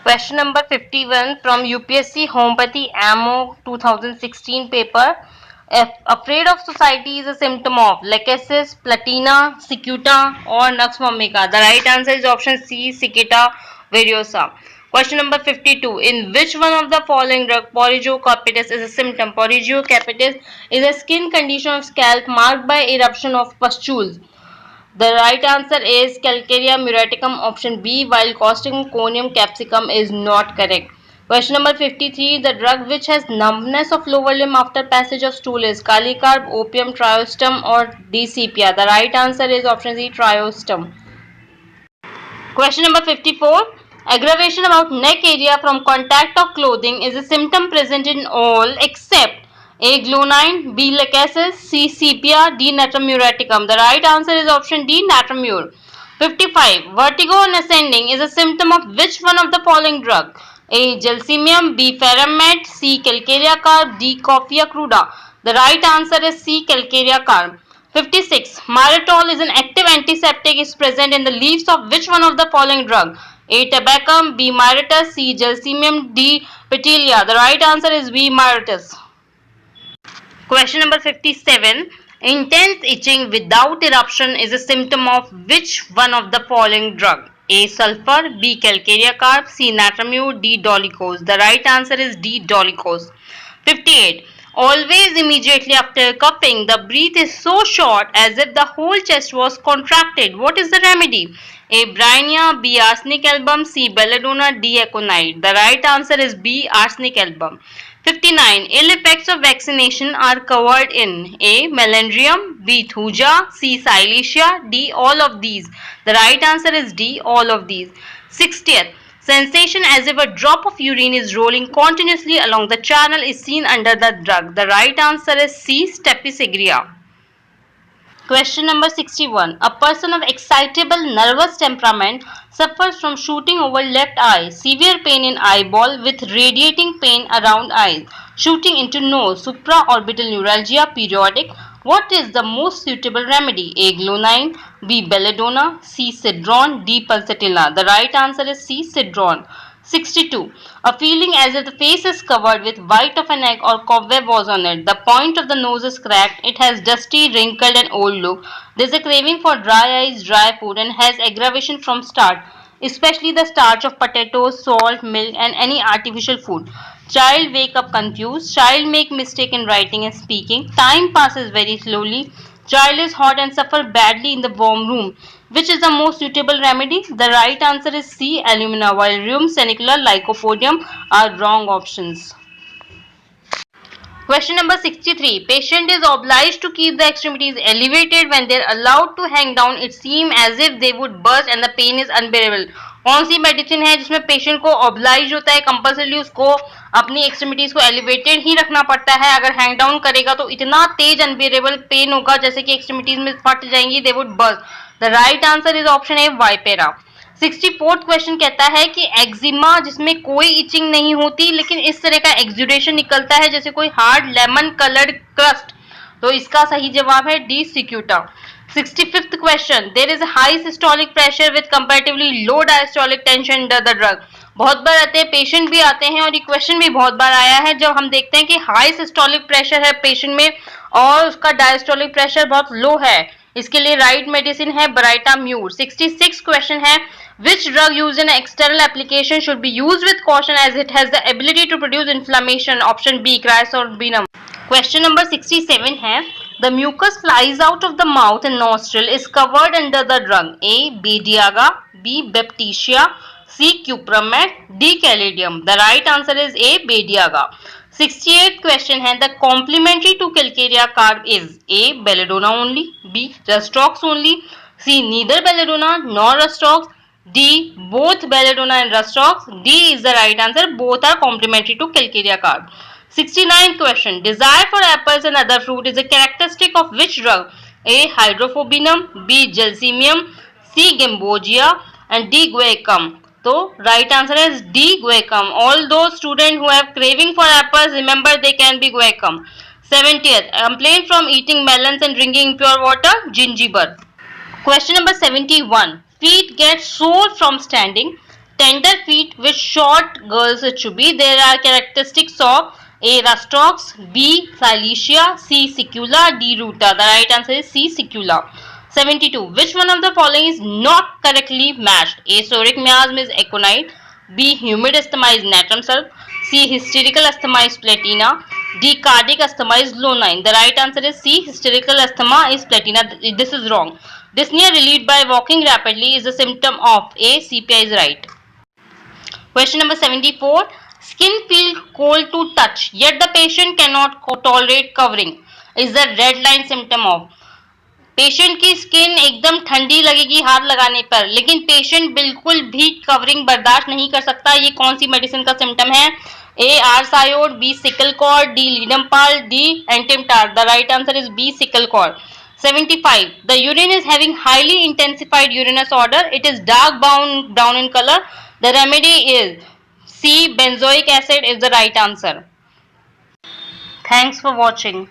Question number 51 from UPSC Homeopathy AMO 2016 paper. If afraid of society is a symptom of lachesis, platina, cicuta or nux vomica. The right answer is option C, cicada variosa. Question number 52. In which one of the following drug porrigio capitis is a symptom? Porrigio capitis is a skin condition of scalp marked by eruption of pustules. The right answer is Calcarea muriaticum option B, while Causticum conium capsicum is not correct. Question number 53. The drug which has numbness of lower limb after passage of stool is Calicarb, opium, triostem or D-sepia. The right answer is option C, triostem. Question number 54. Aggravation about neck area from contact of clothing is a symptom present in all except A. Glonine, B. Lachesis, C. Sepia, D. Natrum The right answer is option D. Natrum 55. Vertigo on ascending is a symptom of which one of the following drug? A. Gelsemium, B. Ferromet, C. Calcarea carb, D. Coffea cruda. The right answer is C. Calcarea carb. 56. Myrtol is an active antiseptic is present in the leaves of which one of the following drug? A. Tabacum, B. Myrtus, C. Gelsemium, D. Petilia. The right answer is B. Myrtus. Question number 57. Intense itching without eruption is a symptom of which one of the following drug? A. Sulfur, B. Calcarea carb, C. Natramure, D. Dolichos. The right answer is D. Dolichos. 58. Always immediately after coughing, the breath is so short as if the whole chest was contracted. What is the remedy? A. Bryonia, B. Arsenic album, C. Belladonna, D. Aconite. The right answer is B. Arsenic album. 59. Ill effects of vaccination are covered in A. Melandrium, B. Thuja, C. Silesia, D. All of these. The right answer is D. All of these. 60th. Sensation as if a drop of urine is rolling continuously along the channel is seen under the drug. The right answer is C. Staphysigria. Question number 61. A person of excitable nervous temperament suffers from shooting over left eye, severe pain in eyeball with radiating pain around eyes, shooting into nose, supraorbital neuralgia periodic. What is the most suitable remedy? A. Glonine, B. Belladonna, C. Cedron, D. Pulsatilla. The right answer is C. Cedron. 62. A feeling as if the face is covered with white of an egg or cobweb was on it. The point of the nose is cracked. It has dusty, wrinkled and old look. There is a craving for dry eyes, dry food and has aggravation from starch, especially the starch of potatoes, salt, milk and any artificial food. Child wake up confused. Child make mistake in writing and speaking. Time passes very slowly. Child is hot and suffer badly in the warm room. Which is the most suitable remedy? The right answer is C. Alumina, while rheum, senicula, lycopodium are wrong options. Question number 63. Patient is obliged to keep the extremities elevated when they are allowed to hang down. It seems as if they would burst and the pain is unbearable. कौन सी medicine है जिसमें patient को oblige होता है compulsory उसको अपनी extremities को elevated ही रखना पड़ता है? अगर हैंग डाउन करेगा तो इतना तेज अनबियरेबल पेन होगा जैसे कि एक्सट्रीमिटीज में फट जाएंगी, they would burst. The right answer is option A, Vipera. 64th question कहता है कि एक्जिमा जिसमें कोई इचिंग नहीं होती लेकिन इस तरह का एक्सुडेशन निकलता है जैसे कोई हार्ड लेमन कलर्ड क्रस्ट, तो इसका सही जवाब है D, Cicuta. 65th question. There is high systolic pressure with comparatively low diastolic tension under the drug. बहुत बार आते हैं, पेशेंट भी आते हैं और ये क्वेश्चन भी बहुत बार आया है जब हम देखते हैं कि हाई सिस्टोलिक प्रेशर है पेशेंट में और उसका डायस्टोलिक प्रेशर बहुत लो है. इसके लिए राइट मेडिसिन है ब्राइटाम्यूर. 66 क्वेश्चन है. Which drug used in external application should be used with caution as it has the ability to produce inflammation? Option B, Crysorbinum. Question number 67 है. The mucus flies out of the mouth and nostril is covered under the drug. A. Bediaga, B. Baptisia, C. Cupramet, D. Calidium. The right answer is A. Bediaga. 68th question है. The complementary to Calcarea carb is A. Belladonna only, B. Rustrox only, C. Neither Belladonna nor Rustrox, D. Both Belladonna and Rustrox. D is the right answer. Both are complementary to Calcarea carb. 69th question. Desire for apples and other fruit is a characteristic of which drug? A. Hydrophobinum, B. Gelsemium, C. Gambogia and D. Guaiacum. So right answer is D. Guaiacum. All those students who have craving for apples, remember they can be Guaiacum. 70th. Complaint from eating melons and drinking impure water, gingiber. Question number 71. Feet get sore from standing. Tender feet with short girls it should be. There are characteristics of A. Rastrox, B. Silesia, C. Sicula, D. Ruta. The right answer is C. Sicula. 72. Which one of the following is not correctly matched? A. Soric miasm is aconite. B. Humid asthma is natrum sulf. C. Hysterical asthma is platina. D. Cardiac asthma is lonine. The right answer is C. Hysterical asthma is platina. This is wrong. Dyspnea relieved by walking rapidly is a symptom of A. CPI is right. Question number 74. Skin feels cold to touch, yet the patient cannot tolerate covering. Is the red line symptom of? Patient की skin एकदम ठंडी लगेगी हाथ लगाने पर, लेकिन patient बिल्कुल भी कवरिंग बर्दाश्त नहीं कर सकता. ये कौन सी मेडिसिन का सिम्टम है? ए आरसायोड, बी सिकल कॉर्ड, डी लीडमपाल, डी एंटिमटार. The right answer is B secale cor. 75. The urine is having highly intensified urinous odor. It is dark brown in color. The remedy is C. Benzoic acid is the right answer. Thanks for watching.